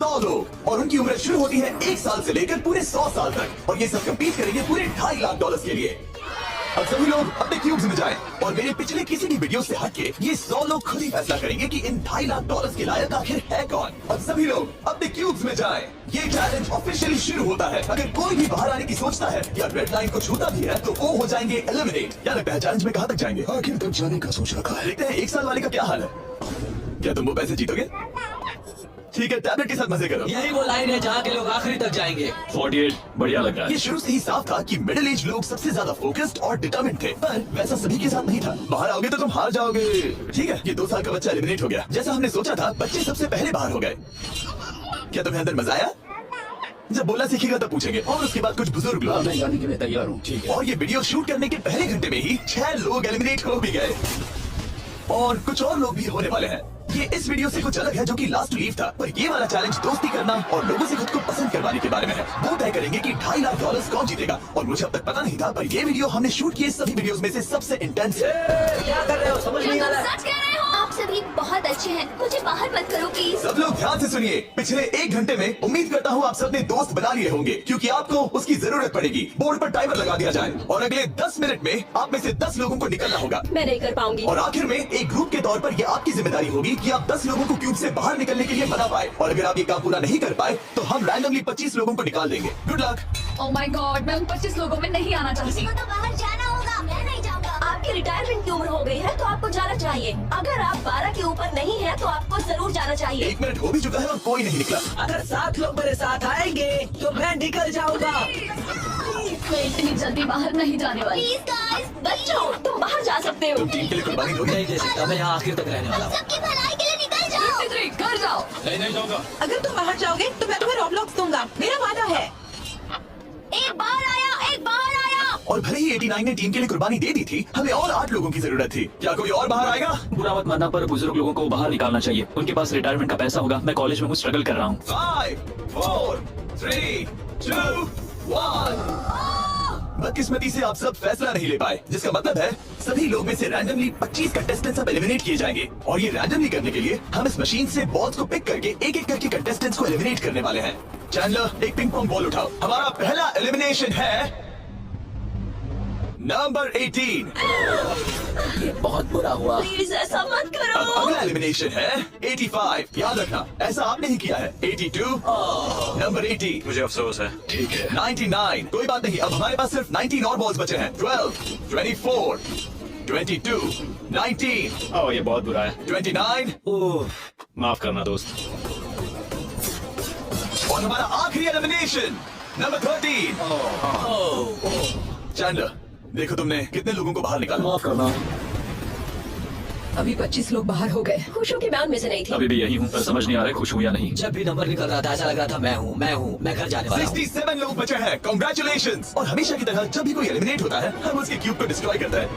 100 लोग और उनकी उम्र शुरू होती है 1 साल से लेकर पूरे 100 साल तक और ये सब कम्पीट करेंगे पूरे $2.5 लाख के लिए। अब सभी लोग अपने क्यूब्स में जाएं और मेरे पिछले किसी भी वीडियो से हटके ये 100 लोग खुद ही फैसला करेंगे कि इन $2.5 लाख के लायक आखिर है कौन। अब सभी लोग अपने क्यूब्स में जाएं। ये चैलेंज ऑफिशियली शुरू होता है। अगर कोई भी बाहर आने की सोचता है या रेड लाइन को छूता भी है तो वो हो जाएंगे एलिमिनेट। क्या लगता है चैलेंज में कहाँ तक जाएंगे? आखिर तक जाने का सोच रखा है। देखते हैं 1 साल वाले का क्या हाल है। क्या तुम वो पैसे जीतोगे? ठीक है, टैबलेट के साथ मजे करो। यही वो लाइन है जहाँ के लोग आखिरी तक जाएंगे। 48 बढ़िया लग रहा है। ये शुरू से ही साफ था कि मिडिल एज लोग सबसे ज्यादा फोकस्ड और डिटर्मिन्ड थे, पर वैसा सभी के साथ नहीं था। बाहर आओगे तो तुम हार जाओगे। ठीक है, ये 2 साल का बच्चा एलिमिनेट हो गया। जैसा हमने सोचा था, बच्चे सबसे पहले बाहर हो गए। क्या तुम्हें अंदर मजा आया? जब बोलना सीखेगा तब पूछेंगे। और उसके बाद कुछ बुजुर्ग लोग। मैं जाने के लिए तैयार हूँ। ठीक है। और ये वीडियो शूट करने के पहले घंटे में ही 6 लोग एलिमिनेट हो भी गए और कुछ और लोग भी होने वाले हैं। ये इस वीडियो से कुछ अलग है जो कि लास्ट लीव था, पर ये वाला चैलेंज दोस्ती करना और लोगों से खुद को पसंद करवाने के बारे में है। वो तय करेंगे कि $2.5 लाख कौन जीतेगा और मुझे अब तक पता नहीं था, पर ये वीडियो हमने शूट किए सभी वीडियोस में से सबसे इंटेंस है। क्या कर रहे हो? समझ नहीं आ रहा है। सच कह रहे हो? आप सभी बहुत अच्छे हैं, मुझे बाहर मत करो प्लीज। सब लोग ध्यान से सुनिए। पिछले 1 घंटे में उम्मीद करता हूँ आप सबने दोस्त बना लिए होंगे, क्योंकि आपको उसकी जरूरत पड़ेगी। बोर्ड पर टाइमर लगा दिया जाए और अगले 10 मिनट में आप में से 10 लोगों को निकलना होगा। मैं नहीं कर पाऊंगी। और आखिर में एक ग्रुप के तौर पर ये आपकी जिम्मेदारी होगी कि आप 10 लोगों को क्यूब से बाहर निकलने के लिए मना पाए। और अगर आप ये काम पूरा नहीं कर पाए तो हम रैंडमली 25 लोगों को निकाल देंगे। Good luck. Oh my God, मैं उन 25 लोगों में नहीं आना चाहती। तो बाहर जाना होगा। मैं नहीं जाऊंगा। आपकी रिटायरमेंट की उम्र हो गई है तो आपको जाना चाहिए। अगर आप 12 के ऊपर नहीं है तो आपको जरूर जाना चाहिए। 1 मिनट हो भी चुका है और कोई नहीं निकला। अगर 7 लोग मेरे साथ आएंगे तो मैं निकल जाऊंगा। मैं इतनी जल्दी बाहर नहीं जाने वाली। प्लीज गाइस, बच्चों तुम बाहर जा सकते हो। तुम टीम के लिए कुर्बानी दोगे? नहीं दे सकता, मैं यहाँ आखिर तक रहने वाला हूँ। सबकी भलाई के लिए निकल जाओ। घर जाओ। नहीं जाऊंगा। अगर तुम बाहर जाओगे तो मैं तुम्हें रॉबलॉक्स दूंगा, मेरा वादा है। एक बाहर आया, एक बाहर आया। और भले ही 89 ने टीम के लिए कुर्बानी दे दी थी, हमें और 8 लोगों की जरूरत थी। क्या कोई और बाहर आएगा? बुरा मत मानना, पर बुजुर्ग लोगों को बाहर निकालना चाहिए। उनके पास रिटायरमेंट का पैसा होगा। मैं कॉलेज में कुछ स्ट्रगल कर रहा हूँ। 5 4 3 2 1। बदकिस्मती से आप सब फैसला नहीं ले पाए, जिसका मतलब है सभी लोग में से रैंडमली 25 कंटेस्टेंट्स अब एलिमिनेट किए जाएंगे। और ये रैंडमली करने के लिए हम इस मशीन से बॉल्स को पिक करके एक एक करके कंटेस्टेंट्स को एलिमिनेट करने वाले हैं। चैंडलर, एक पिंग पोंग बॉल उठाओ। हमारा पहला एलिमिनेशन है नंबर 18। ये बहुत बुरा हुआ। प्लीज ऐसा मत अब करो। अगला एलिमिनेशन है 85। याद रखना, ऐसा आपने ही किया है। 82। नंबर 80। मुझे अफसोस है। ठीक है। 99। कोई बात नहीं, अब हमारे पास सिर्फ 19 और बॉल्स बचे हैं। 12 24 22 19 ओह, ये बहुत बुरा है। 29 ओह, माफ करना दोस्त। और हमारा आखिरी एलिमिनेशन नंबर 13। चैंडलर, देखो तुमने कितने लोगों को बाहर निकाला। माफ करना। अभी 25 लोग बाहर हो गए। खुश हूँ कि मैं उनमें से नहीं थी। अभी भी यही हूँ, पर समझ नहीं आ रहा खुश हूँ या नहीं। जब भी नंबर निकल रहा था ऐसा लग रहा था मैं घर जाने वाला हूँ। 67 लोग बचे हैं। कांग्रेचुलेशंस। और हमेशा की तरह जब भी कोई एलिमिनेट होता है, हम उसके क्यूब को डिस्ट्रॉय करते हैं।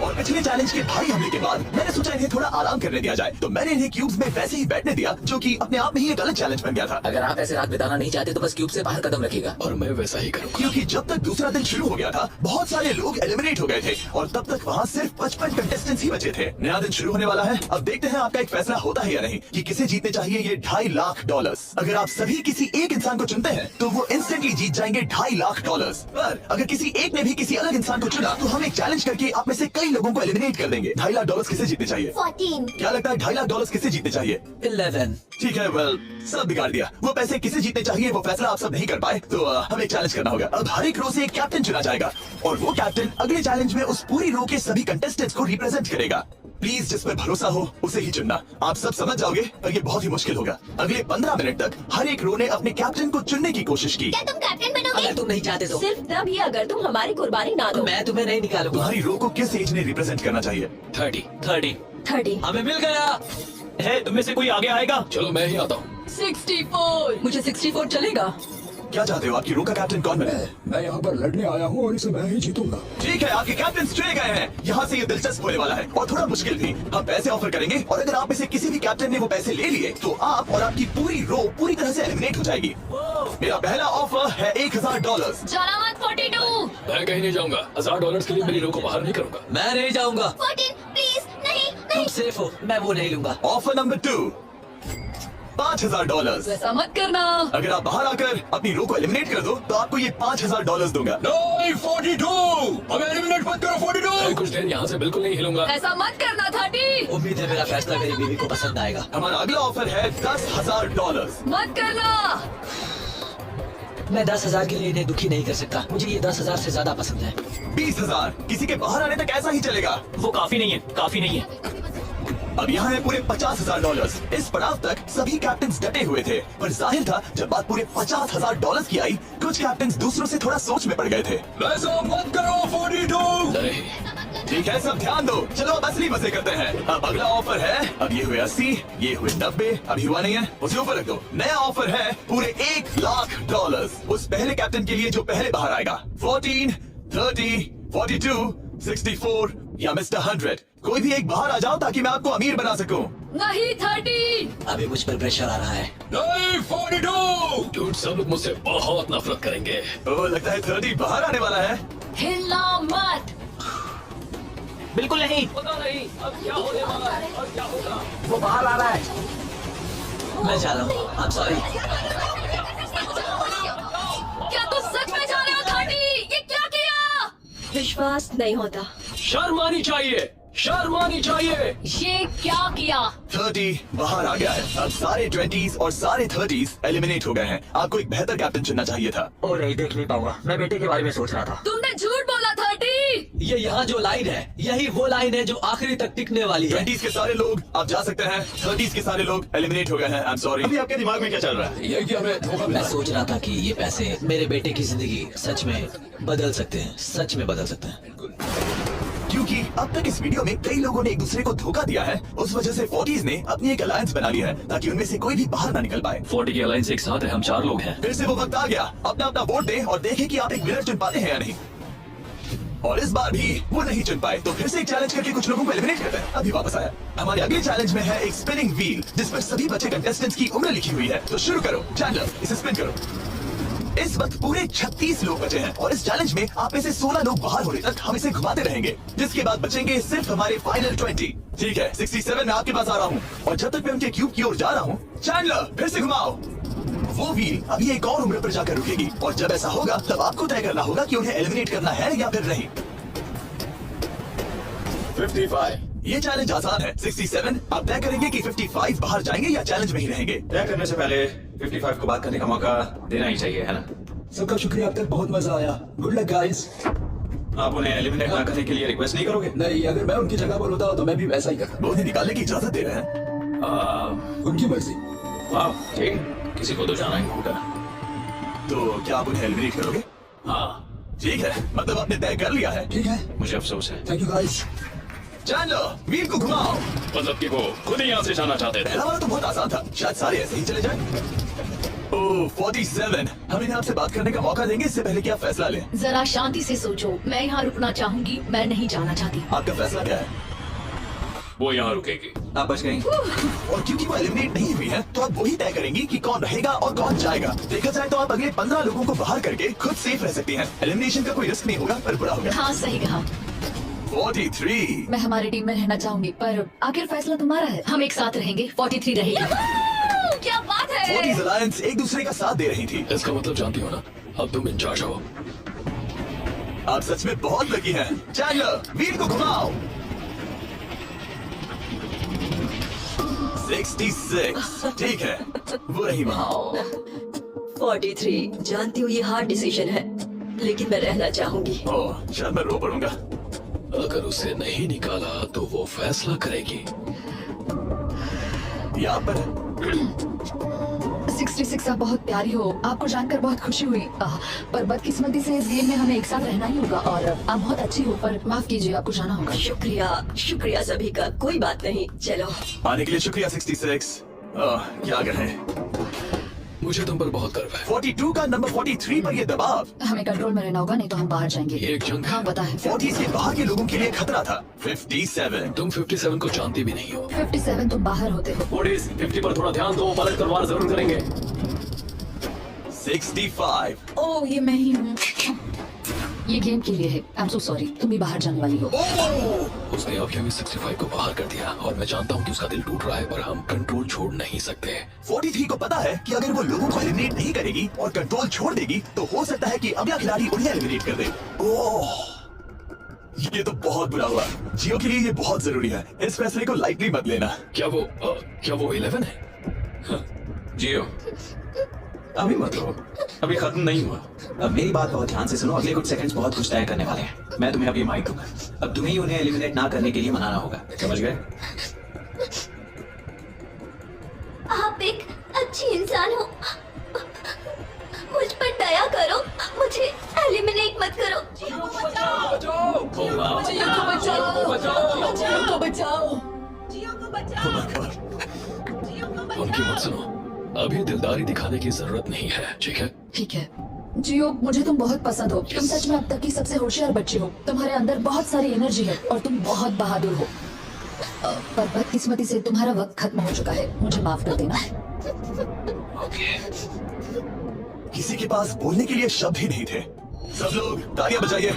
और पिछले चैलेंज के भारी हमले के बाद मैंने सोचा इन्हें थोड़ा आराम करने दिया जाए, तो मैंने इन्हें क्यूब्स में वैसे ही बैठने दिया, जो कि अपने आप में ही एक अलग चैलेंज बन गया था। अगर आप ऐसे रात बिताना नहीं चाहते तो बस क्यूब से बाहर कदम रखिएगा। और मैं वैसा ही करूँगा। क्योंकि जब तक दूसरा दिन शुरू हो गया था, बहुत सारे लोग एलिमिनेट हो गए थे और तब तक वहाँ सिर्फ 55 कंटेस्टेंट्स ही बचे थे। नया दिन शुरू होने वाला है। अब देखते हैं आपका एक फैसला होता है या नहीं कि किसे जीतने चाहिए ये $2.5 लाख। अगर आप सभी किसी एक इंसान को चुनते हैं तो वो इंस्टेंटली जीत जाएंगे $2.5 लाख। पर अगर किसी एक ने भी किसी अलग इंसान को चुना तो हम एक चैलेंज करके आप में से कई लोगों को एलिमिनेट कर देंगे। $2.5 लाख किसे जीतने चाहिए? 14। क्या लगता है $2.5 लाख किसे जीतने चाहिए? 11। ठीक है, वेल सब बिगाड़ दिया। वो पैसे किसे जीतने चाहिए वो फैसला आप सब नहीं कर पाए, तो हमें चैलेंज करना होगा। अब हर एक रो से एक कैप्टन चुना जाएगा और वो कैप्टन अगले चैलेंज में उस पूरी रो के सभी कंटेस्टेंट्स को रिप्रेजेंट करेगा। प्लीज जिस पर भरोसा हो उसे ही चुनना। आप सब समझ जाओगे, पर ये बहुत ही मुश्किल होगा। अगले 15 मिनट तक हर एक रो ने अपने कैप्टन को चुनने की कोशिश की। क्या तुम कैप्टन बनोगे? अगर तुम नहीं चाहते तो सिर्फ तभी अगर तुम हमारी कुर्बानी ना दो। मैं तुम्हें नहीं निकालूंगा। तुम्हारी रो को किस एज ने रिप्रेजेंट करना चाहिए? 30। 30। हमें मिल गया है, तुम में से कोई आगे आएगा? चलो मैं ही आता हूँ। 64। मुझे 64 चलेगा। क्या चाहते हो, आपकी रो का कैप्टन कौन बने? मैं यहाँ पर लड़ने आया हूँ और इसे मैं ही जीतूंगा। ठीक है, आपके कैप्टन चुने गए हैं। यहाँ से ये दिलचस्प होने वाला है और थोड़ा मुश्किल भी। हम पैसे ऑफर करेंगे और अगर आप में से किसी भी कैप्टन ने वो पैसे ले लिए तो आप और आपकी पूरी रो पूरी तरह से एलिमिनेट हो जाएगी। मेरा पहला ऑफर है $1000। जाना मत 42। मैं कहीं नहीं जाऊंगा। $1000 के लिए मेरी रो को बाहर नहीं करूंगा। मैं नहीं जाऊंगा। 14 प्लीज नहीं तुम सेफ हो, मैं वो नहीं लूंगा। Offer number 2, $5,000। ऐसा मत करना। अगर आप बाहर आकर अपनी रो को एलिमिनेट कर दो तो आपको ये $5,000 दूंगा। नहीं 42 हमें एलिमिनेट मत करो 42। मैं कुछ देर यहाँ से बिल्कुल नहीं हिलूंगा। ऐसा मत करना 30। उम्मीद है मेरा फैसला मेरी बीवी को पसंद आएगा। हमारा अगला ऑफर है $10,000। मत करना। मैं 10,000 के लिए इन्हें दुखी नहीं कर सकता। मुझे ये 10,000 से ज्यादा पसंद है। 20,000। किसी के बाहर आने तक ऐसा ही चलेगा। वो काफी नहीं है, काफी नहीं है। अब यहाँ है पूरे $50,000। इस पड़ाव तक सभी कैप्टन डटे हुए थे, पर जाहिर था जब बात पूरे $50,000 की आई, कुछ कैप्टन दूसरों से थोड़ा सोच में पड़ गए थे। ऐसा मत करो 42। नहीं ठीक है, सब ध्यान दो। चलो अब असली मजे करते हैं। अब अगला ऑफर है, अब ये हुए 80, ये हुए 90, अभी हुआ नहीं है, उसे ऊपर रख दो। नया ऑफर है पूरे $1,00,000 उस पहले कैप्टन के लिए जो पहले बाहर आएगा। 14, 30, 42, 64 या मिस्टर 100, कोई भी एक बाहर आ जाओ ताकि मैं आपको अमीर बना सकूं। नहीं 30। अभी मुझ पर प्रेशर आ रहा है। नहीं 42। डूड सब लोग मुझसे बहुत नफरत करेंगे। ओ, लगता है 30 बाहर आने वाला है। हिलना मत। बिल्कुल नहीं। पता नहीं अब क्या होने वाला है और क्या होगा। वो बाहर आ रहा है। मैं जा रहा हूँ। I'm sorry। क्या तुम सच में जा रहे हो 30? ये क्या किया? विश्वास नहीं होता। शर्म आनी चाहिए, शर्म आनी चाहिए। ये क्या किया? 30 बाहर आ गया है। अब सारे 20s और सारे 30s एलिमिनेट हो गए हैं। आपको एक बेहतर कैप्टन चुनना चाहिए था। ओ नहीं, देख नहीं पाऊंगा। मैं बेटे के बारे में सोच रहा था। तुमने झूठ बोला 30। ये यहाँ जो लाइन है, यही वो लाइन है जो आखिरी तक टिकने वाली है। 20s के सारे लोग आप जा सकते हैं, 30s के सारे लोग एलिमिनेट हो गए हैं। I am sorry. अभी आपके दिमाग में क्या चल रहा है? ये कि हमें धोखा मिला मैं सोच रहा था कि ये पैसे मेरे बेटे की जिंदगी सच में बदल सकते हैं, सच में बदल सकते हैं। क्योंकि अब तक इस वीडियो में कई लोगों ने एक दूसरे को धोखा दिया है, उस वजह से 40s ने अपनी एक अलायंस बना ली है ताकि उनमें से कोई भी बाहर ना निकल पाए। 40 की अलायंस एक साथ है, हम 4 लोग हैं। फिर से वो वक्त आ गया, अपना अपना वोट दें और देखें कि आप एक विनर चुन पाते हैं या नहीं। और इस बार भी वो नहीं चुन पाए, तो फिर से एक चैलेंज करके कुछ लोगों को एलिमिनेट करते हैं। अभी वापस आया। हमारे अगले चैलेंज में है एक स्पिनिंग व्हील, जिस पर सभी बचे कंटेस्टेंट्स की उम्र लिखी हुई है। तो शुरू करो चैंडलर, इसे स्पिन करो। इस वक्त पूरे 36 लोग बचे हैं और इस चैलेंज में आप में से 16 लोग बाहर होने तक हम इसे घुमाते रहेंगे, जिसके बाद बचेंगे सिर्फ हमारे फाइनल 20। ठीक है, 67 में आपके पास आ रहा हूँ और जब तक मैं उनके क्यूब की ओर जा रहा हूँ, चैंडलर फिर से घुमाओ। वो व्हील अभी एक और उम्र पर जाकर रुकेगी और जब ऐसा होगा तब आपको तय करना होगा कि उन्हें एलिमिनेट करना है या फिर नहीं। 55। ये चैलेंज आसान है। 67 आप तय करेंगे कि 55 बाहर जाएंगे या चैलेंज में ही रहेंगे। तय करने से पहले 55 को बात करने का मौका देना ही चाहिए, है ना? सबका शुक्रिया, अब तक बहुत मजा आया। Good luck guys. आप उन्हें एलिमिनेट ना करने के लिए रिक्वेस्ट नहीं करोगे? नहीं, अगर मैं उनकी जगह पर होता तो मैं भी वैसा ही करता। वो उन्हें निकालने की इजाजत दे रहे हैं। उनकी मर्जी। आप ठीक, किसी को तो जाना ही होगा। तो क्या आप उन्हें एलिमिनेट करोगे? हाँ, ठीक है, मतलब आपने तय कर लिया है। ठीक है, मुझे अफसोस है। Thank you guys. Chandler wheel को घुमाओ। मतलब कि वो खुद ही यहाँ से जाना चाहते थे। पहला वाला तो बहुत आसान था, शायद सारे ऐसे ही चले जाए। ओह 47, हम इन्हें आपसे बात करने का मौका देंगे इससे पहले कि आप फैसला लें। जरा शांति से सोचो। मैं यहाँ रुकना चाहूंगी, मैं नहीं जाना चाहती। आपका फैसला क्या है? वो यहाँ रुकेगी। आप बच गई। और क्योंकि वो एलिमिनेट नहीं हुई है, तो आप वही तय करेंगी कि कौन रहेगा और कौन जाएगा। देखा जाए तो आप अगले 15 लोगों को बाहर करके खुद सेफ रह सकती हैं। एलिमिनेशन का कोई रिस्क नहीं होगा, पर बुरा होगा। हाँ सही कहा। 43। मैं हमारी टीम में रहना चाहूंगी, पर आखिर फैसला तुम्हारा है। हम एक साथ रहेंगे। 43 रहेगी। क्या बात है? 40s अलायंस एक दूसरे का साथ दे रही थी। इसका मतलब जानती हो ना, अब तुम इंचार्ज हो। आप सच में बहुत लकी हैं। चैंडलर व्हील को घुमाओ। 66, ठीक है, वो रही वहाँ। 43। जानती हूँ ये हार्ड डिसीजन है, लेकिन मैं रहना चाहूंगी। ओह, शायद मैं रो पड़ूंगा। अगर उसे नहीं निकाला तो वो फैसला करेगी। यहाँ पर 66 आप बहुत प्यारी हो। आपको जानकर बहुत खुशी हुई। पर बदकिस्मती से इस गेम में हमें एक साथ रहना ही होगा। और आप बहुत अच्छी हो, पर माफ कीजिए, आपको जाना होगा। शुक्रिया, शुक्रिया सभी का। कोई बात नहीं, चलो। आने के लिए शुक्रिया 66। क्या कहें, मुझे तुम पर बहुत गर्व है। 42 का नंबर 43 पर ये दबाव। हमें कंट्रोल में रहना होगा, नहीं तो हम बाहर जाएंगे। ये एक जंग है। हाँ पता है। 40s के बाहर के लोगों के लिए खतरा था। 57। तुम 57 को जानती भी नहीं हो। 57 तुम बाहर होते हो। 50 पर थोड़ा ध्यान दो, पलट कर वार जरूर करेंगे। 65। ओह, ये मैं ही हूँ। ये गेम के लिए है। आई एम सो सॉरी, तुम भी बाहर जाने वाली हो। उसने अभी हमें 65 को बाहर कर दिया और मैं जानता हूँ कि उसका दिल टूट रहा है, पर हम कंट्रोल छोड़ नहीं सकते। 43 को पता है कि अगर वो लोगों को एलिमिनेट नहीं करेगी और कंट्रोल छोड़ देगी तो हो सकता है कि अगला खिलाड़ी उन्हें एलिमिनेट कर दे। ओह, ये तो बहुत बुरा हुआ। जियो के लिए ये बहुत जरूरी है, इस फैसले को लाइटली मत लेना। क्या वो 11 है? जियो, अभी मत रो, अभी खत्म नहीं हुआ। अब मेरी बात बहुत ध्यान से सुनो, अगले कुछ सेकंड्स बहुत कुछ तय करने वाले हैं। मैं तुम्हें अभी माइक दूंगा, अब तुम्हें ही उन्हें एलिमिनेट ना करने के लिए मनाना होगा, समझ गए? आप एक अच्छी इंसान हो, मुझ पर दया करो, मुझे एलिमिनेट मत करो। उनकी मत सुनो, अभी दिलदारी दिखाने की जरूरत नहीं है, ठीक है? ठीक है जियो, मुझे तुम बहुत पसंद हो। तुम सच में अब तक की सबसे होशियार बच्ची हो। तुम्हारे अंदर बहुत सारी एनर्जी है और तुम बहुत बहादुर हो। पर बदकिस्मती से तुम्हारा वक्त खत्म हो चुका है, मुझे माफ कर देना। किसी के पास बोलने के लिए शब्द ही नहीं थे। सब लोग तालियां बजाइए।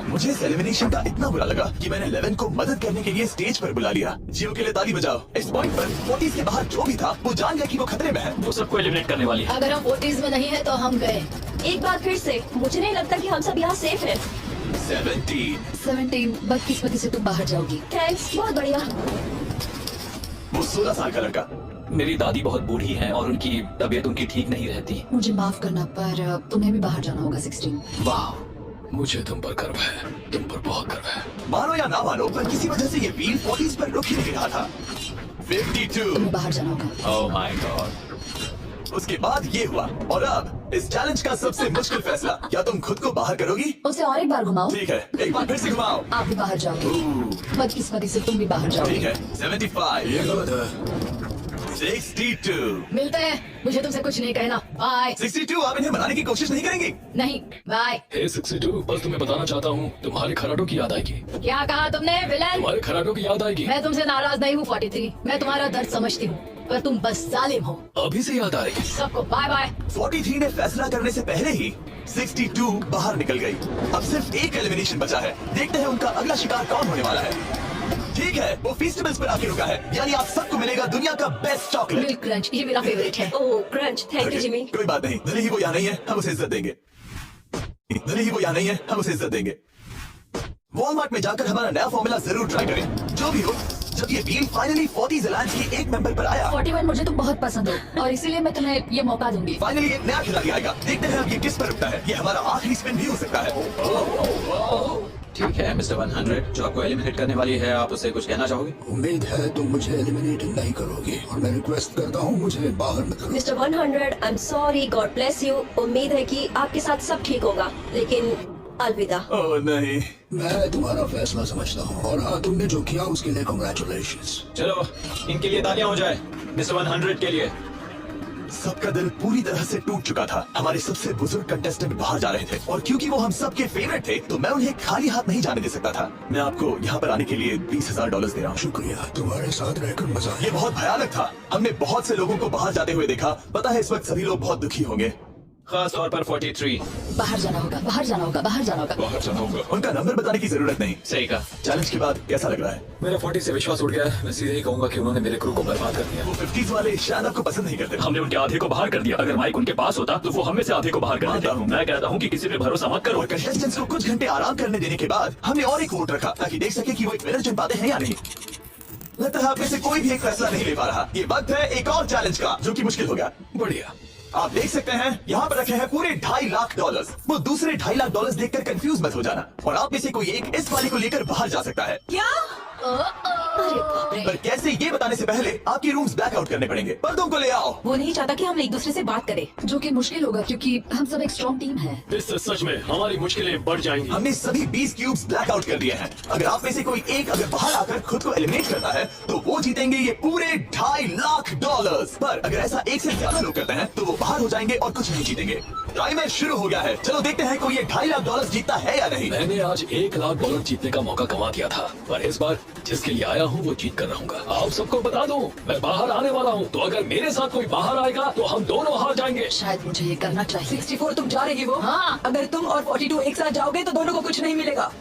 मुझे इस एलिमिनेशन का इतना बुरा लगा कि मैंने 11 को मदद करने के लिए स्टेज पर बुला लिया। जियो के लिए ताली बजाओ। इस पॉइंट पर 40 के बाहर जो भी था वो जान गया कि वो खतरे में है। वो सबको एलिमिनेट करने वाली है। अगर हम 40s में नहीं है तो हम गए। एक बार फिर से, मुझे नहीं लगता कि हम सब यहाँ सेफ हैं। 17 बदकिस्मती से तुम बाहर जाओगी। थैंक्स, बहुत बढ़िया। वो 16 साल का लड़का। मेरी दादी बहुत बूढ़ी है और उनकी तबीयत उनकी ठीक नहीं रहती। मुझे माफ करना, पर तुम्हें भी बाहर जाना होगा। 16। वाह, मुझे तुम पर गर्व है, तुम पर बहुत गर्व है। मानो या ना मानो, पर किसी वजह से ये व्हील 40 पर रुक ही नहीं रहा था। 52। तुम्हें बाहर जाना होगा। ओह माय गॉड। उसके बाद ये हुआ और अब इस चैलेंज का सबसे मुश्किल फैसला, क्या तुम खुद को बाहर करोगी? उसे और एक बार घुमाओ। ठीक है, एक बार फिर से घुमाओ। आप भी बाहर जाओगे। बदकिस्मती से तुम भी बाहर ठीक जाओगे। है, 75। ये गलत है। 62। मिलते हैं, मुझे तुमसे कुछ नहीं कहना। बाय। 62। आप इन्हें मनाने की कोशिश नहीं करेंगी? नहीं, बाय। हे 62, बस तुम्हें बताना चाहता हूँ, तुम्हारे खराटों की याद आएगी। क्या कहा तुमने विलन? तुम्हारे खराटों की याद आएगी। मैं तुमसे नाराज नहीं हूँ 43। मैं तुम्हारा दर्द समझती हूँ, पर तुम बस जालिम हो। अभी से याद आएगी। सबको बाय बाय। 43 ने फैसला करने से पहले ही 62 बाहर निकल गई। अब सिर्फ एक एलिमिनेशन बचा है। देखते हैं उनका अगला शिकार कौन होने वाला है। ठीक है, वो फीस्टेबल्स पर आके रुका है, यानी आप सबको मिलेगा दुनिया का बेस्ट चॉकलेट। मिल्क क्रंच, ये मेरा फेवरेट है। ओह क्रंच, थैंक यू जिमी। कोई बात नहीं, भले ही वो यहाँ नहीं है, हम उसे इज्जत देंगे। भले ही वो यहाँ नहीं है, हम उसे इज्जत देंगे। वॉलमार्ट में जाकर हमारा नया फॉर्मूला जरूर ट्राई करें। जो भी हो, जब ये व्हील फाइनली 40 अलायंस के एक मेंबर पर आया। 41, मुझे तुम बहुत पसंद हो और इसीलिए मैं तुम्हें ये मौका दूंगी। फाइनली एक नया खिलाड़ी आएगा। देखते हैं अब ये किस पर रुकता है। ये हमारा आखिरी स्पिन भी हो सकता है। ठीक है मिस्टर 100, जो आपको एलिमिनेट करने वाली है, आप उससे कुछ कहना चाहोगे? उम्मीद है तुम मुझे एलिमिनेट नहीं करोगे और मैं रिक्वेस्ट करता हूँ मुझे बाहर मत करो। Mister 100, I am sorry, God bless you. उम्मीद है कि आपके साथ सब ठीक होगा, लेकिन अलविदा। ओह नहीं। मैं तुम्हारा फैसला समझता हूँ और हाँ, तुमने जो किया उसके लिए कांग्रेचुलेशंस। चलो, इनके लिए तालियां हो जाए, मिस्टर 100 के लिए। सबका दिल पूरी तरह से टूट चुका था। हमारे सबसे बुजुर्ग कंटेस्टेंट बाहर जा रहे थे और क्योंकि वो हम सबके फेवरेट थे तो मैं उन्हें खाली हाथ नहीं जाने दे सकता था। मैं आपको यहाँ पर आने के लिए $20,000 दे रहा हूँ। शुक्रिया, तुम्हारे साथ रहकर मजा आया। ये बहुत भयानक था। हमने बहुत से लोगों को बाहर जाते हुए देखा। पता है इस वक्त सभी लोग बहुत दुखी होंगे। खास तौर पर 43। बाहर जाना होगा, बाहर जाना होगा, बाहर जाना होगा। बाहर जाना होगा। उनका नंबर बताने की जरूरत नहीं। सही कहा। चैलेंज के बाद कैसा लग रहा है? मेरा 40 से विश्वास उठ गया है। मैं सीधे ही कहूंगा कि उन्होंने मेरे क्रू को बर्बाद कर दिया। वो 50s वाले शायद आपको पसंद नहीं करते। हमने उनके आधे को बाहर कर दिया। अगर माइक उनके पास होता तो वो हमें से आधे को बाहर कर मानता देते। हूं। मैं कहता हूँ कि किसी पे भरोसा मत करो। और कंटेस्टेंट्स को कुछ घंटे आराम करने देने के बाद हमने और एक वोट रखा ताकि देख सके कि वो एक विनर चुन पाते हैं या नहीं। लगता है आप में से कोई भी एक फैसला नहीं ले पा रहा। ये वक्त है एक और चैलेंज का, जो कि मुश्किल हो गया। बढ़िया। आप देख सकते हैं यहाँ पर रखे हैं पूरे $2.5 लाख। वो दूसरे $2.5 लाख देखकर कंफ्यूज मत हो जाना। और आप में से कोई एक इस वाले को लेकर बाहर जा सकता है। अरे बाप रे। पर कैसे, ये बताने से पहले आपके रूम्स ब्लैकआउट करने पड़ेंगे। पर्दों को ले आओ। वो नहीं चाहता कि हम एक दूसरे से बात करें, जो कि मुश्किल होगा क्योंकि हम सब एक स्ट्रॉन्ग टीम है। इससे सच में हमारी मुश्किलें बढ़ जाएंगी। हमने सभी 20 क्यूब्स ब्लैकआउट कर दिए हैं। अगर आप में से कोई एक अगर बाहर आकर खुद को एलिमिनेट करता है तो वो जीतेंगे ये पूरे $2.5 लाख। पर अगर ऐसा एक से ज्यादा लोग करते हैं तो वो बाहर हो जाएंगे और कुछ नहीं जीतेंगे। टाइमर शुरू हो गया है। चलो देखते हैं कोई ये $2.5 लाख जीतता है या नहीं। मैंने आज $1 लाख जीतने का मौका कमा दिया था, पर इस बार जिसके लिए आया आया हूँ वो जीत कर रहूंगा। आप सबको बता दूं, मैं बाहर आने वाला हूँ, तो अगर मेरे साथ कोई बाहर आएगा तो हम दोनों हार जाएंगे। शायद मुझे ये करना चाहिए। 64 तुम जा रही हो? हाँ। अगर तुम और 42 एक साथ जाओगे तो दोनों को कुछ नहीं मिलेगा।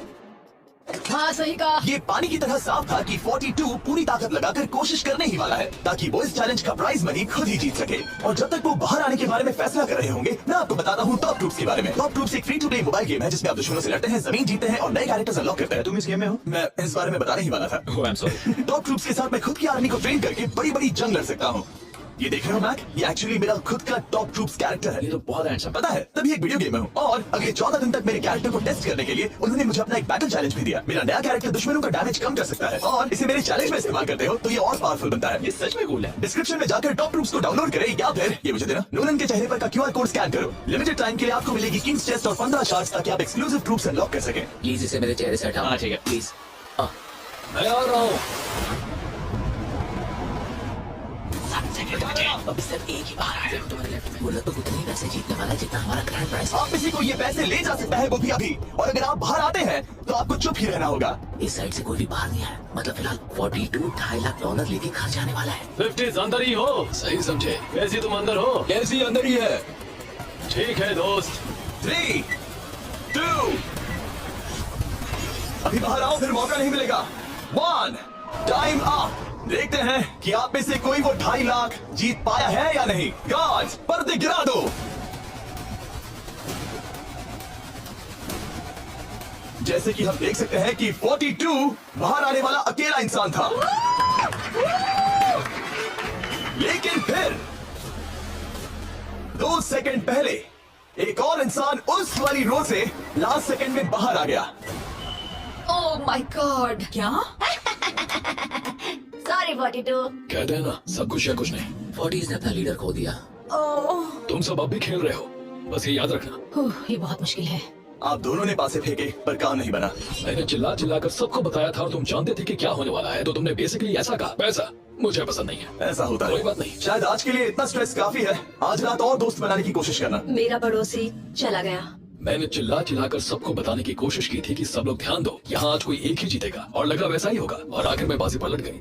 हाँ सही कहा। ये पानी की तरह साफ था कि 42 पूरी ताकत लगाकर कोशिश करने ही वाला है ताकि वो इस चैलेंज का प्राइज मनी खुद ही जीत सके। और जब तक वो बाहर आने के बारे में फैसला कर रहे होंगे, मैं आपको बताता हूँ टॉप ट्रूप्स के बारे में। टॉप ट्रूप्स एक free to play mobile game है जिसमें आप दुश्मनों से लड़ते हैं, जमीन जीतते हैं और नए कैरेक्टर्स अनलॉक करते हैं। तुम इस गेम में हो? मैं इस बारे में बताने ही वाला था। Oh, I'm sorry. Top troops के साथ मैं खुद की आर्मी को ट्रेन करके बड़ी बड़ी जंग लड़ सकता हूँ। ये देख रहे हो मैक, ये एक्चुअली मेरा खुद का टॉप ट्रूप्स कैरेक्टर है। ये तो बहुत हैंडसम। पता है, तभी एक वीडियो गेम में हूँ और अगले 14 दिन तक मेरे कैरेक्टर को टेस्ट करने के लिए उन्होंने मुझे अपना एक बैटल चैलेंज भी दिया। मेरा नया कैरेक्टर दुश्मनों का डैमेज कम कर सकता है और इसे मेरे चैलेंज में इस्तेमाल करते हो तो ये और पावरफुल बनता है। ये सच में कूल है। डिस्क्रिप्शन में जाकर टॉप ट्रूप्स को डाउनलोड करें या फिर ये मुझे देना, नोलन के चेहरे पर का QR कोड स्कैन करो। लिमिटेड टाइम के लिए आपको मिलेगी किंग्स चेस्ट और 15 शार्ट्स ताकि आप एक्सक्लूसिव ट्रूप्स अनलॉक कर सकें। प्लीज इसे मेरे चेहरे से हटाओ। हाँ ठीक है, प्लीज। मैं आ रहा हूँ। अभी सिर्फ एक ही बार आया। तुम्हारे लेफ्ट में बोला तो उतने पैसे जीतने वाला जितना हमारा ग्रैंड प्राइज। आप किसी को ये पैसे ले जा सकता है वो भी अभी, और अगर आप बाहर आते हैं तो आपको चुप ही रहना होगा। इस साइड से कोई भी बाहर नहीं आया। मतलब फिलहाल 42 $2.5 लाख लेके घर जाने वाला है। 50 अंदर ही हो। सही समझे। कैसी तुम अंदर हो? कैसी अंदर ही है? ठीक है दोस्त। 3, 2, अभी बाहर आओ फिर मौका नहीं मिलेगा। 1, टाइम अप। देखते हैं कि आप में से कोई वो 2.5 लाख जीत पाया है या नहीं। गार्ड्स, पर्दे गिरा दो। जैसे कि हम देख सकते हैं कि 42 बाहर आने वाला अकेला इंसान था, लेकिन फिर 2 सेकंड पहले एक और इंसान उस वाली रो से लास्ट सेकंड में बाहर आ गया। ओह माय गॉड। क्या? सॉरी 42। कहते हैं ना, सब कुछ या कुछ नहीं। 40 ने अपना लीडर खो दिया। तुम सब अब भी खेल रहे हो, बस ये याद रखना। ये बहुत मुश्किल है। आप दोनों ने पासे फेंके पर काम नहीं बना। मैंने चिल्ला चिल्लाकर सबको बताया था और तुम जानते थे कि क्या होने वाला है, तो तुमने बेसिकली ऐसा कहा। पैसा मुझे पसंद नहीं है। ऐसा होता है। कोई बात नहीं। शायद आज के लिए इतना स्ट्रेस काफी है। आज रात और दोस्त बनाने की कोशिश करना। मेरा पड़ोसी चला गया। मैंने चिल्ला चिल्लाकर सबको बताने की कोशिश की थी कि सब लोग ध्यान दो, यहाँ आज कोई एक ही जीतेगा, और लगा वैसा ही होगा, और आखिर में बाजी पलट गई।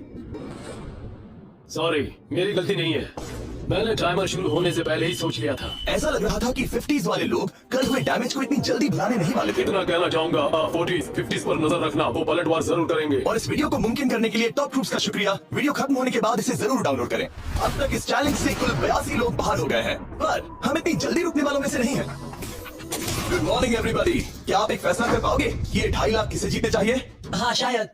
सॉरी, मेरी गलती नहीं है। मैंने टाइमर शुरू होने से पहले ही सोच लिया था। ऐसा लग रहा था कि 50s वाले लोग कल हुए डैमेज को इतनी जल्दी भुलाने नहीं वाले थे। इतना कहना चाहूंगा, 40s 50s पर नजर रखना, वो पलटवार जरूर करेंगे। और इस वीडियो को मुमकिन करने के लिए टॉप ट्रूप्स का शुक्रिया। वीडियो खत्म होने के बाद इसे जरूर डाउनलोड करें। अब तक इस चैलेंज से कुल 82 लोग बाहर हो गए हैं, पर हम इतनी जल्दी रुकने वालों में से नहीं हैं। Good morning everybody. क्या आप एक फैसला कर पाओगे कि ये 2.5 लाख किसे जीतने चाहिए? हाँ शायद।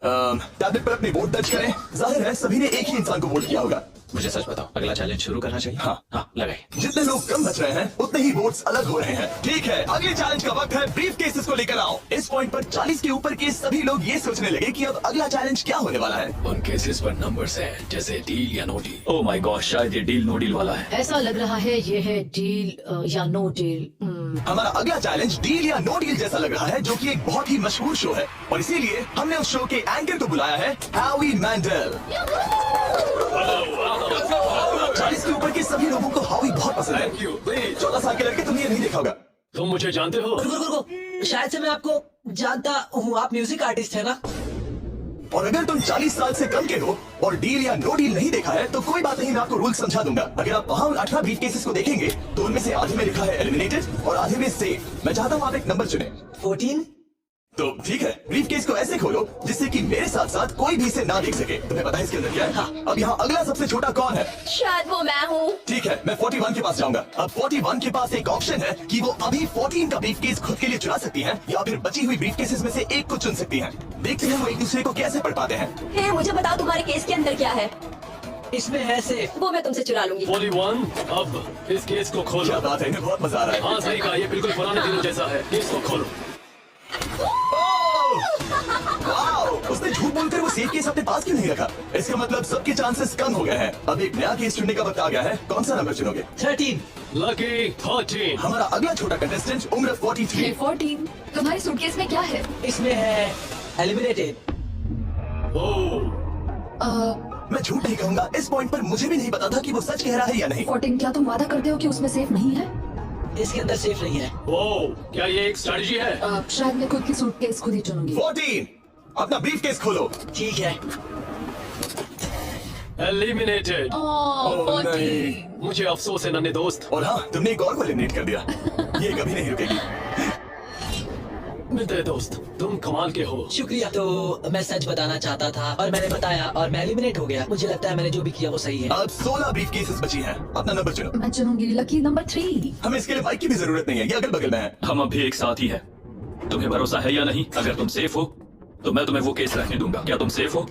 टैबलेट पर अपने वोट दर्ज करें। जाहिर है सभी ने एक ही इंसान को वोट किया होगा। मुझे सच बताओ, अगला चैलेंज शुरू करना चाहिए? हाँ लगाए। जितने लोग कम बच रहे हैं उतने ही वोट्स अलग हो रहे हैं। ठीक है, अगले चैलेंज का वक्त है। ब्रीफ केसेस को लेकर आओ। इस पॉइंट पर 40 के ऊपर के सभी लोग ये सोचने लगे कि अब अगला चैलेंज क्या होने वाला है। उन केसेस पर नंबर्स हैं, जैसे डील या no deal. Oh my God, शायद ये डील नो डील वाला है। ऐसा लग रहा है ये है डील या नो डील। हमारा अगला चैलेंज डील या नो डील जैसा लग रहा है, जो कि एक बहुत ही मशहूर शो है, और इसीलिए हमने उस शो के एंकर को बुलाया है, हावी मैंडल। 40 के ऊपर के सभी लोगों को हावी बहुत पसंद है। 14 साल के लड़के तुमने ये नहीं देखा होगा। तुम मुझे जानते हो? रुको, शायद से मैं आपको जानता हूँ। आप म्यूजिक आर्टिस्ट है ना? और अगर तुम 40 साल से कम के हो और डील या नो डील नहीं देखा है तो कोई बात नहीं, मैं आपको रूल समझा दूंगा। अगर आप वहाँ उन 18 ब्रीफ केसेस को देखेंगे तो उनमें से आधे में लिखा है एलिमिनेटेड और आधे में सेफ। मैं चाहता हूँ आप एक नंबर चुने। 14। तो ठीक है, ब्रीफ केस को ऐसे खोलो जिससे कि मेरे साथ साथ कोई भी इसे ना देख सके। तुम्हें पता है इसके अंदर क्या है? हाँ। अब यहाँ अगला सबसे छोटा कौन है? शायद वो मैं हूँ। ठीक है, मैं 41 के पास जाऊंगा। अब 41 के पास एक ऑप्शन है कि वो अभी 14 का ब्रीफ केस खुद के लिए चुरा सकती हैं या फिर बची हुई ब्रीफ केसेस में से एक को चुन सकती हैं। देखते हैं वो एक दूसरे को कैसे पढ़ पाते हैं। हे, मुझे बताओ तुम्हारे केस के अंदर क्या है? इसमें है सेफ। वो मैं तुमसे चुरा लूंगी। 41, अब इस केस को खोलो। क्या बात है, इन्हें बहुत मजा आ रहा है। हाँ सही कहा, ये बिल्कुल पुराने दिनों जैसा है। केस को खोलो। वाओ! उसने झूठ बोलकर वो सेफ केस अपने पास क्यों नहीं रखा? इसका मतलब सबके चांसेस कम हो गए हैं। अब एक नया केस चुनने का वक्त आ गया है। कौन सा नंबर चुनोगे? 13। लकी 13। हमारा अगला छोटा कंटेस्टेंट उम्र 43। 14। तुम्हारी सूटकेस में क्या है? इसमें है एलिमिनेटेड। मैं झूठ नहीं कहूंगा, इस पॉइंट पर मुझे भी नहीं पता था कि वो सच कह रहा है या नहीं। 14, क्या तुम वादा करते हो कि उसमें सेफ नहीं है? इसके अंदर सेफ नहीं है। ओह, क्या ये एक स्ट्रेटजी है? शायद मैं खुद की सूटकेस खुद ही चुनूंगी। 14, अपना ब्रीफ केस खोलो। ठीक है। एलिमिनेटेड। ओह नहीं। मुझे अफसोस है नन्हे दोस्त। और हाँ, तुमने एक और को एलिमिनेट कर दिया। ये कभी नहीं रुकेगी। मिलते हैं दोस्त, तुम कमाल के हो। शुक्रिया। तो मैं सच बताना चाहता था और मैंने बताया और मैं एलिमिनेट हो गया। मुझे लगता है मैंने जो भी किया वो सही है। अब 16 ब्रीफ केसेस बची हैं। अपना नंबर चुनो। मैं चुनूंगी लकी नंबर 3। हमें इसके लिए माइक की भी जरूरत नहीं है, ये अगल बगल में है। हम अब भी एक साथ ही हैं। तुम्हें भरोसा है या नहीं? अगर तुम सेफ हो तो मैं तुम्हें वो केस रखने दूंगा। क्या तुम सेफ हो?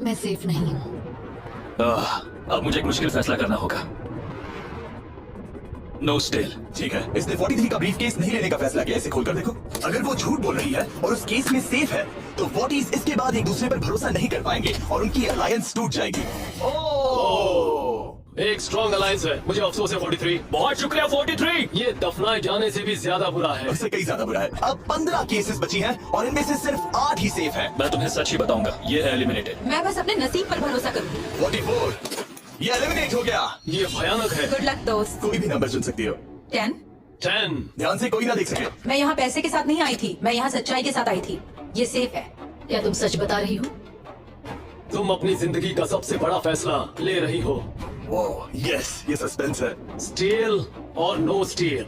मैं सेफ नहीं हूँ। अब मुझे एक मुश्किल फैसला करना होगा। No steal. ठीक है, इसने 43 का ब्रीफ केस नहीं लेने का फैसला किया। इसे खोलकर देखो। अगर वो झूठ बोल रही है और उस केस में सेफ है तो 40s इसके बाद एक दूसरे पर भरोसा नहीं कर पाएंगे और उनकी अलायंस टूट जाएगी। एक स्ट्रॉन्ग अलायंस है। मुझे अफसोस है 43। बहुत शुक्रिया 43। ये दफनाए जाने से भी ज्यादा बुरा है। उससे कई ज्यादा बुरा है। अब 15 केसेस बची हैं और इनमें से सिर्फ 8 ही सेफ हैं। मैं तुम्हें सच ही बताऊंगा, ये है एलिमिनेटेड। मैं बस अपने नसीब पर भरोसा करूँ। 44 ये एलिमिनेट हो गया। ये भयानक है। गुड लक दोस्त। कोई भी नंबर चुन सकती हो। 10। 10। ध्यान से कोई ना देख सके। मैं यहाँ पैसे के साथ नहीं आई थी, मैं यहाँ सच्चाई के साथ आई थी। ये सेफ है। क्या तुम सच बता रही हो? तुम अपनी जिंदगी का सबसे बड़ा फैसला ले रही हो। ओह यस, ये सस्पेंस है। स्टील और नो स्टील।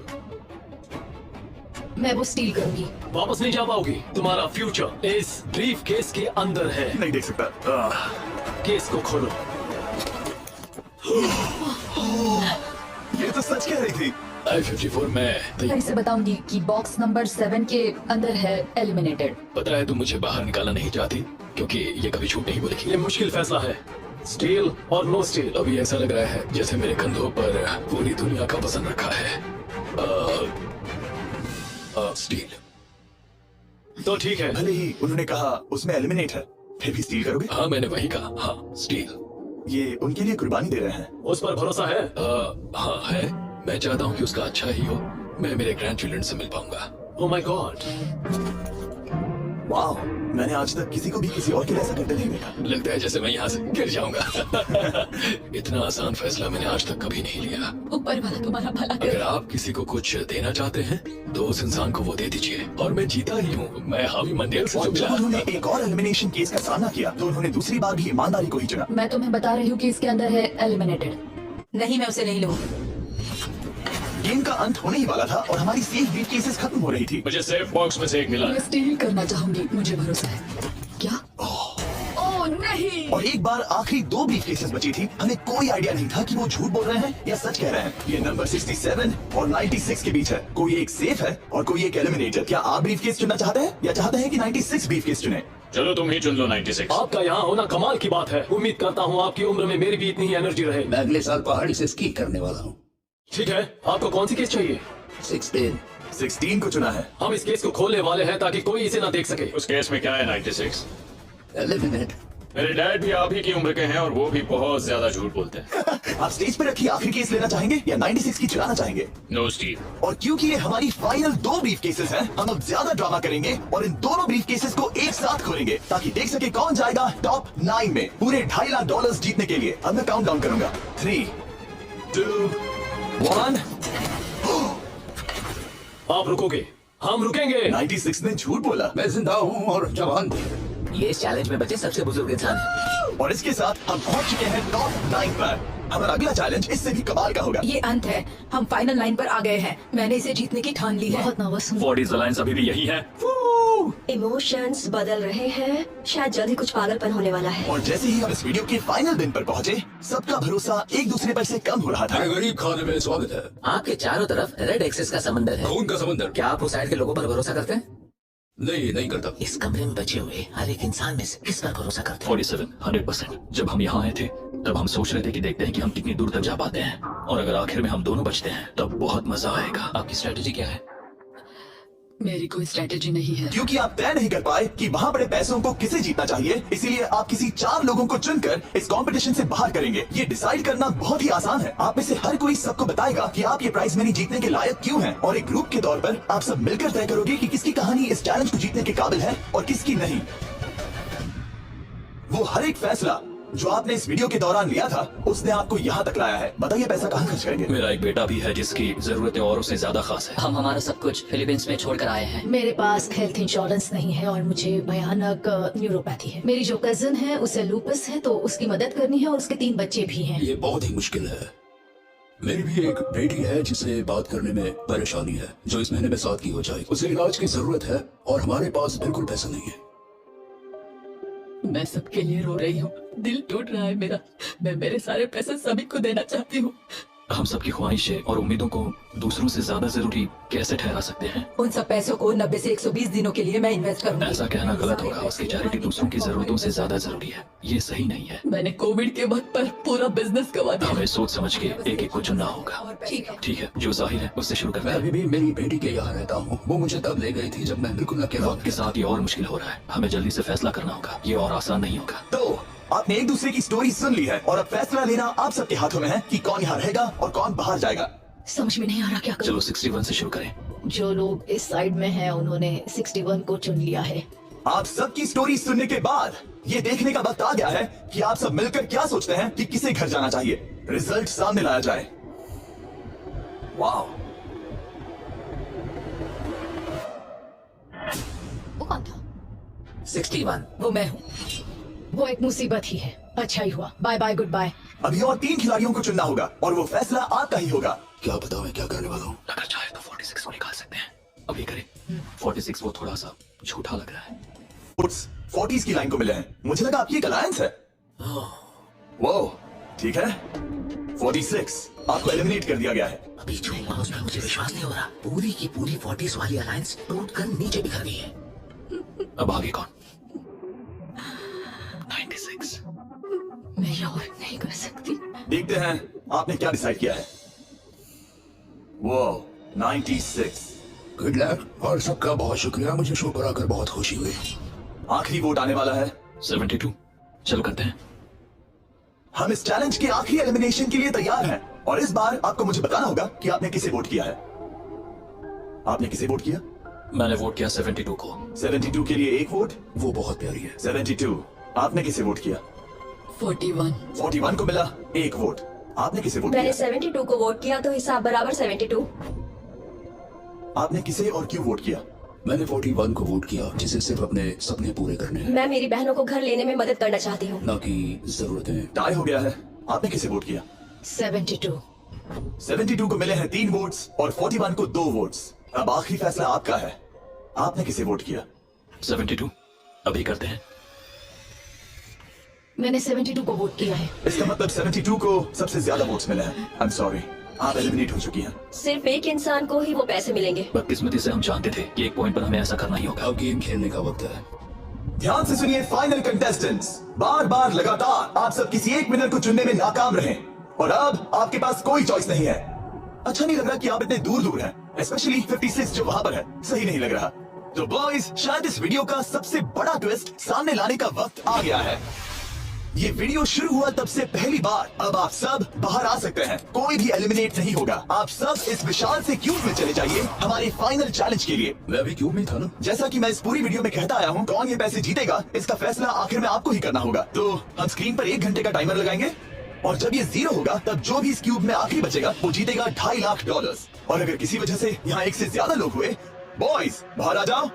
मैं वो स्टील करूंगी। वापस नहीं जा पाओगी। तुम्हारा फ्यूचर इस ब्रीफ केस के अंदर है। नहीं देख सकता। केस को खोलो। ये तो सच कह रही थी। I-54 मैं इसे बताऊंगी कि बॉक्स नंबर 7 के अंदर है एलिमिनेटेड। पता है तुम मुझे बाहर निकालना नहीं चाहती क्योंकि ये कभी झूठ नहीं बोलेगी। ये मुश्किल फैसला है, स्टील और नो स्टील। अभी ऐसा लग रहा है जैसे मेरे कंधों पर पूरी दुनिया का वजन रखा है। स्टील। तो ठीक है। भले ही उन्होंने कहा उसमें एलिमिनेट है, फिर भी स्टील करोगे? हाँ मैंने वही कहा। हाँ स्टील। ये उनके लिए कुर्बानी दे रहे हैं। उस पर भरोसा है? हाँ है। मैं चाहता हूँ कि उसका अच्छा ही हो। मैं मेरे ग्रैंड चिल्ड्रन से मिल पाऊंगा। ओह माय गॉड। वाह, मैंने आज तक किसी को भी किसी और के लिए ऐसा करते नहीं देखा। लगता है जैसे मैं यहाँ से गिर जाऊंगा। इतना आसान फैसला मैंने आज तक कभी नहीं लिया। ऊपर वाला तुम्हारा भला करे। अगर आप किसी को कुछ देना चाहते हैं तो उस इंसान को वो दे दीजिए। और मैं जीता ही हूँ। मैं हावी मंडेल से और जो जब मिला। उन्होंने एक और एलिमिनेशन केस का सामना किया तो उन्होंने दूसरी बार भी ईमानदारी को ही चुना। मैं तुम्हें बता रही हूँ कि इसके अंदर है एलिमिनेटेड। नहीं, मैं उसे नहीं लूँ। गेम का अंत होने ही वाला था और हमारी सेफ ब्रीफ केसेस खत्म हो रही थी। मुझे सेफ बॉक्स में से एक मिला। मैं स्टील करना चाहूंगी, मुझे भरोसा है। क्या? ओह नहीं। और एक बार आखिरी 2 ब्रीफ केसेस बची थी। हमें कोई आइडिया नहीं था कि वो झूठ बोल रहे हैं या सच कह रहे हैं। ये नंबर 67 और 96 के बीच है। कोई एक सेफ है और कोई एक एलिमिनेटेड। क्या आप ब्रीफ केस चुनना चाहते हैं या चाहते हैं कि 96 ब्रीफ केस चुने? चलो तुम ही चुन लो 96। आपका यहाँ होना कमाल की बात है। उम्मीद करता हूँ आपकी उम्र में मेरी भी इतनी ही एनर्जी रहे। मैं अगले साल पहाड़ी से स्की करने वाला हूँ। ठीक है, आपको कौन सी केस चाहिए? 16 को चुना है। हम इस केस को खोलने वाले हैं ताकि कोई इसे ना देख सके। उस केस में क्या है 96? एलिमिनेट। मेरे डैड भी आप ही की उम्र के हैं और वो भी बहुत ज्यादा झूठ बोलते हैं। आप स्टेज पर रखी आखिरी केस लेना चाहेंगे या 96 की चुनाना चाहेंगे? No steal. और क्योंकि ये हमारी फाइनल 2 ब्रीफ केसेस हैं, हम अब ज्यादा ड्रामा करेंगे और इन दोनों ब्रीफ केसेस को एक साथ खोलेंगे ताकि देख सके कौन जाएगा टॉप 9 में पूरे $2.5 लाख जीतने के लिए। अब मैं काउंट डाउन करूंगा। 3, 2, 1। आप रुकोगे, हम रुकेंगे। 96 ने झूठ बोला। मैं जिंदा हूँ और जवान भी। ये इस चैलेंज में बचे सबसे बुजुर्ग इंसान है। और इसके साथ हम पहुंच चुके हैं टॉप 9 पर। हमारा अगला चैलेंज इससे भी कमाल का होगा। ये अंत है, हम फाइनल लाइन पर आ गए हैं। मैंने इसे जीतने की ठान ली है। बहुत नर्वस हूँ। 40s अलायंस अभी भी यही है। इमोशंस बदल रहे हैं, शायद जल्द ही कुछ पागलपन होने वाला है। और जैसे ही हम इस वीडियो के फाइनल दिन पर पहुंचे, सबका भरोसा एक दूसरे पर से कम हो रहा था। गरीब खाने में स्वागत है। आपके चारों तरफ रेड एक्सेस का समंदर है। खून का समंदर। क्या आप उस साइड के लोगों पर भरोसा करते हैं? नहीं करता। इस कमरे में बचे हुए हर एक इंसान में से किस पर भरोसा करते हैं? 47 100%। जब हम यहाँ आए थे तब हम सोच रहे थे कि देखते हैं कि हम कितनी दूर तक जा पाते हैं और अगर आखिर में हम दोनों बचते हैं तब बहुत मजा आएगा। आपकी स्ट्रेटेजी क्या है? मेरी कोई स्ट्रेटेजी नहीं है। क्योंकि आप तय नहीं कर पाए कि वहाँ बड़े पैसों को किसे जीतना चाहिए, इसीलिए आप किसी 4 लोगों को चुनकर इस कंपटीशन से बाहर करेंगे। ये डिसाइड करना बहुत ही आसान है। आप में से हर कोई सबको बताएगा कि आप ये प्राइज मनी जीतने के लायक क्यों हैं और एक ग्रुप के तौर पर आप सब मिलकर तय करोगे कि किसकी कहानी इस चैलेंज को जीतने के काबिल है और किसकी नहीं। वो हर एक फैसला जो आपने इस वीडियो के दौरान लिया था उसने आपको यहाँ तक लाया है। बताइए पैसा कहाँ खर्च करेंगे? मेरा एक बेटा भी है जिसकी जरूरतें औरों से ज्यादा खास है। हम हमारा सब कुछ फिलीपींस में छोड़कर आए हैं। मेरे पास हेल्थ इंश्योरेंस नहीं है और मुझे भयानक न्यूरोपैथी है। मेरी जो कजन है उसे लूपस है, तो उसकी मदद करनी है और उसके 3 बच्चे भी हैं। ये बहुत ही मुश्किल है। मेरी भी एक बेटी है जिसे बात करने में परेशानी है, जो इस महीने में 7 की हो जाएगी। उसे इलाज की जरूरत है और हमारे पास बिल्कुल पैसा नहीं है। मैं सबके लिए रो रही हूँ, दिल टूट रहा है मेरा। मैं मेरे सारे पैसे सभी को देना चाहती हूँ। हम सबकी ख्वाहिशें और उम्मीदों को दूसरों से ज्यादा जरूरी कैसे ठहरा सकते हैं? उन सब पैसों को 90 से 120 दिनों के लिए मैं इन्वेस्ट करूंगी। ऐसा कहना गलत होगा। उसकी चैरिटी दूसरों की जरूरतों से ज्यादा जरूरी है। ये सही नहीं है। मैंने कोविड के वक्त पर पूरा बिजनेस गंवा दिया। हमें सोच समझ के एक एक को चुनना होगा। ठीक है, जो जाहिर है उससे शुरू करते मैं हैं। अभी भी मेरी बेटी के यहाँ रहता हूँ। वो मुझे तब ले गई थी जब मैं बिल्कुल अकेला वक्त के साथ ये और मुश्किल हो रहा है। हमें जल्दी से फैसला करना होगा। ये और आसान नहीं होगा। तो आपने एक दूसरे की स्टोरी सुन ली है और अब फैसला लेना आप सबके हाथों में है कि कौन यहाँ रहेगा और कौन बाहर जाएगा। समझ में नहीं आ रहा क्या करूं। चलो 61 से शुरू करें। जो लोग इस साइड में हैं उन्होंने 61 को चुन लिया है। आप सबकी स्टोरी सुनने के बाद ये देखने का वक्त आ गया है कि आप सब मिलकर क्या सोचते हैं कि किसे घर जाना चाहिए। रिजल्ट सामने लाया जाए। वाह, वो कौन था? 61 वो मैं हूँ। वो एक मुसीबत ही है। अच्छा ही हुआ। Bye bye, goodbye. अभी और 3 खिलाड़ियों को चुनना होगा और वो फैसला आपका ही होगा। क्या पता मैं क्या करने वाला हूँ। अगर चाहे तो 46 को निकाल सकते हैं। अब ये करें। 46 वो थोड़ा सा झूठा लग रहा है। पुट्स 40s की लाइन को मिले हैं। मुझे लगा आपकी एक अलायंस है। वो ठीक है। 46 आपको एलिमिनेट कर दिया गया है। अभी जो हुआ उसमें मुझे विश्वास नहीं हो रहा। पूरी की पूरी 40s वाली अलायंस टूटकर नीचे बिखर गई है। अब आगे कौन? 96। मैं ये और नहीं कर सकती। देखते हैं आपने क्या डिसाइड किया है। वो 96। गुड लक और सबका बहुत शुक्रिया। मुझे शो पर आकर बहुत खुशी हुई। आखिरी वोट आने वाला है। 72। चलो करते हैं। हम इस चैलेंज के आखिरी एलिमिनेशन के लिए तैयार हैं और इस बार आपको मुझे बताना होगा कि आपने किसे वोट किया है। आपने किसे वोट किया? मैंने वोट किया 72 को। 72 के लिए एक वोट। वो बहुत प्यारी है। 72 आपने किसे वोट किया? 41 41 को मिला एक वोट। आपने किसे वोट मैंने किया? 72 को वोट किया, तो हिसाब बराबर 72। आपने किसे और क्यों वोट किया? मैंने 41 को वोट किया, जिसे सिर्फ अपने सपने पूरे करने हैं, मैं मेरी बहनों को घर लेने में मदद करना चाहती हूँ। न कि जरूरतें। टाई हो गया है। आपने किसे वोट किया? 72। 72 को मिले हैं 3 वोट्स और 41 को 2 वोट्स। अब आखिरी फैसला आपका है। आपने किसे वोट किया? 72। अभी करते हैं। मैंने 72 को वोट किया है। इसका मतलब 72 को सबसे ज्यादा वोट्स मिले हैं। आई एम सॉरी, आप एलिमिनेट हो चुकी हैं। सिर्फ एक इंसान को ही वो पैसे मिलेंगे। बदकिस्मती से हम जानते थे कि एक पॉइंट पर हमें ऐसा करना ही होगा। अब गेम खेलने का वक्त है। ध्यान से सुनिए फाइनल कंटेस्टेंट्स। बार बार लगातार आप सब किसी एक विनर को चुनने में नाकाम रहे और अब आपके पास कोई चॉइस नहीं है। अच्छा नहीं लग रहा कि आप इतने दूर दूर हैं, स्पेशली 56 जो वहां पर है। सही नहीं लग रहा। तो बॉयज, शायद इस वीडियो का सबसे बड़ा ट्विस्ट सामने लाने का वक्त आ गया है। ये वीडियो शुरू हुआ तब से पहली बार। अब आप सब बाहर आ सकते हैं। कोई भी एलिमिनेट नहीं होगा। आप सब इस विशाल से क्यूब में चले जाइए हमारे फाइनल चैलेंज के लिए। मैं अभी क्यूब में था ना। जैसा कि मैं इस पूरी वीडियो में कहता आया हूँ, कौन ये पैसे जीतेगा इसका फैसला आखिर में आपको ही करना होगा। तो हम स्क्रीन पर 1 घंटे का टाइमर लगाएंगे और जब ये 0 होगा तब जो भी इस क्यूब में आखिरी बचेगा वो जीतेगा $2.5 लाख। और अगर किसी वजह से यहाँ 1 से ज्यादा लोग हुए, बॉयज बाहर आ जाओ।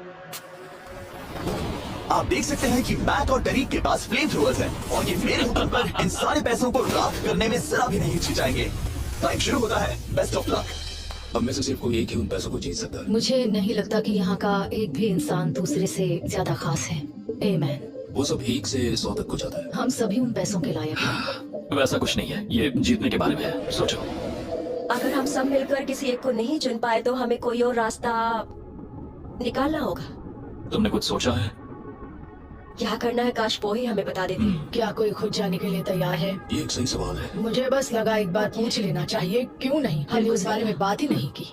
आप देख सकते हैं कि मैक और टरीक के पास फ्लेम थ्रोअर्स हैं और ये मेरे हुक्म पर इन सारे पैसों को राख करने में जरा भी नहीं हिचकिचाएंगे। टाइम शुरू होता है। Best of luck. अब में से सिर्फ कोई एक ही उन पैसों को जीत सकता है। मुझे नहीं लगता कि यहाँ का एक भी इंसान दूसरे से ज्यादा खास है। आमेन। वो सब 1 से 100 तक को जाता है। हम सभी उन पैसों के लायक हैं। वैसा कुछ नहीं है। ये जीतने के बारे में है। सोचो, अगर हम सब मिलकर किसी एक को नहीं चुन पाए तो हमें कोई और रास्ता निकालना होगा। तुमने कुछ सोचा है? क्या करना है, काश वो ही हमें बता देते। क्या कोई खुद जाने के लिए तैयार है? ये एक सही सवाल है। मुझे बस लगा एक बार पूछ लेना चाहिए। क्यों नहीं? हमने उस बारे में बात ही नहीं की।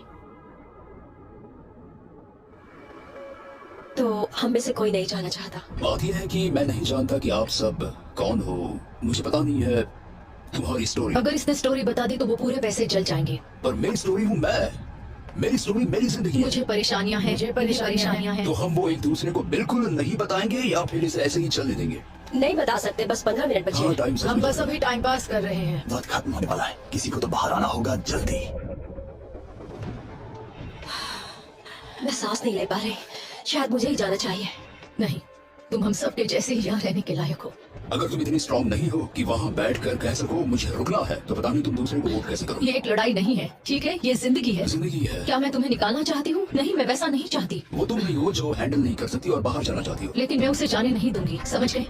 तो हम में से कोई नहीं जाना चाहता। बात यह है कि मैं नहीं जानता कि आप सब कौन हो। मुझे पता नहीं है तुम्हारी स्टोरी। अगर इसने स्टोरी बता दी तो वो पूरे पैसे जल जाएंगे। पर मेरी स्टोरी हूँ मैं। मेरी स्टोरी मेरी जिंदगी है। मुझे परेशानियां हैं। तो हम वो एक दूसरे को बिल्कुल नहीं बताएंगे या फिर इसे ऐसे ही चलने देंगे? नहीं बता सकते, बस 15 मिनट बचे हाँ हैं। टाइम से हम बस अभी टाइम पास कर रहे हैं। वक्त खत्म होने वाला है, किसी को तो बाहर आना होगा जल्दी। मैं सांस नहीं ले पा रही, शायद मुझे ही जाना चाहिए। नहीं, तुम हम सब के जैसे ही यहाँ रहने के लायक हो। अगर तुम इतनी स्ट्रांग नहीं हो कि वहाँ बैठ कर कह सको मुझे रुकना है, तो पता नहीं तुम दूसरे को वोट कैसे करो। ये एक लड़ाई नहीं है, ठीक है? ये जिंदगी है। जिंदगी है। क्या मैं तुम्हें निकालना चाहती हूँ? नहीं, मैं वैसा नहीं चाहती। वो तुम नहीं हो जो हैंडल नहीं कर सकती और बाहर जाना चाहती हो। लेकिन मैं उसे जाने नहीं दूंगी, समझ गए?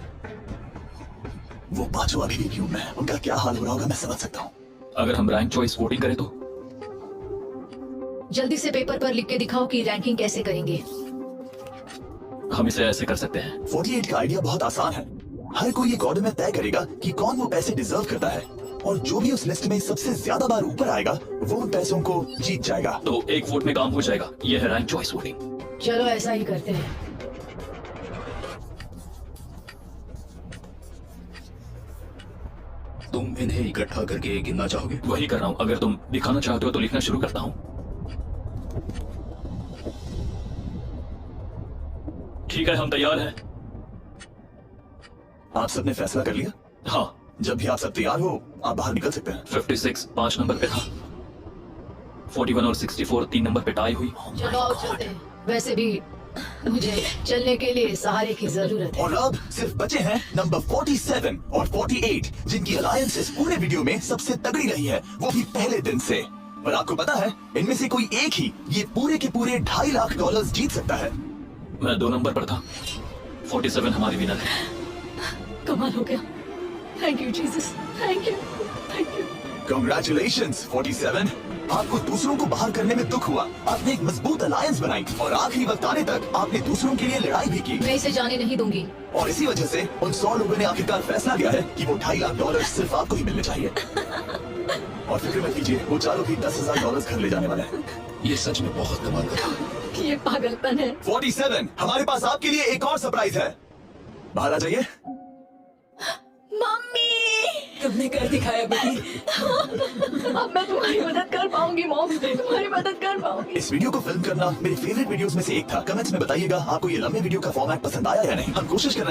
वो पांचों अभी भी क्यूब में है, उनका क्या हाल हो रहा होगा मैं समझ सकता हूँ। अगर हम रैंक चॉइस वोटिंग करें तो जल्दी से पेपर पर लिख के दिखाओ कि रैंकिंग कैसे करेंगे। हम इसे ऐसे कर सकते हैं। 48 का आइडिया बहुत आसान है। हर कोई एक ऑर्डर में तय करेगा कि कौन वो पैसे डिजर्व करता है, और जो भी उस लिस्ट में सबसे ज्यादा बार ऊपर आएगा वो उन पैसों को जीत जाएगा। तो एक वोट में काम हो जाएगा। यह है रैंक चॉइस वोटिंग। चलो ऐसा ही करते हैं। तुम इन्हें इकट्ठा करके गिनना चाहोगे? वही कर रहा हूँ। अगर तुम दिखाना चाहते हो तो लिखना शुरू करता हूँ। ठीक है, हम तैयार हैं। आप सबने फैसला कर लिया? हाँ। जब भी आप सब तैयार हो आप बाहर निकल सकते हैं। 56 5 नंबर पे था। 41 और 64 3 नंबर पे टाई हुई। चलो आओ चलते हैं। वैसे भी मुझे चलने के लिए सहारे की जरूरत है। और अब सिर्फ बचे हैं नंबर 47 और 48, जिनकी अलायंसेस पूरे वीडियो में सबसे तगड़ी रही है, वो भी पहले दिन से। और आपको पता है इनमें से कोई एक ही ये पूरे के पूरे $2.5 लाख जीत सकता है। मैं 2 नंबर पर था। 47 हमारी विनर है। कमाल हो गया। Thank you Jesus, thank you, thank you. Congratulations 47। आपको दूसरों को बाहर करने में दुख हुआ, आपने एक मजबूत अलायंस बनाई और आखिरी वक्त आने तक आपने दूसरों के लिए लड़ाई भी की। मैं इसे जाने नहीं दूंगी। और इसी वजह से उन 100 लोगों ने आखिरकार फैसला किया है कि वो $2.5 लाख सिर्फ आपको ही मिलने चाहिए। और फिक्र मत कीजिए, वो चारों भी $10,000 घर ले जाने वाले हैं। ये सच में बहुत कमाल का था। ये पागलपन है। 47, हमारे पास आपके लिए एक और सरप्राइज है। बाहर आ जाइए। मम्मी, तुमने कर दिखाया बेटी। अब मैं तुम्हारी मदद कर पाऊंगी मॉम, तुम्हारी मदद कर पाऊंगी। इस वीडियो को फिल्म करना मेरे फेवरेट वीडियोस में से एक था। कमेंट्स में बताइएगा आपको ये लंबे वीडियो का फॉर्मेट पसंद आया या नहीं। हम कोशिश कर रहे हैं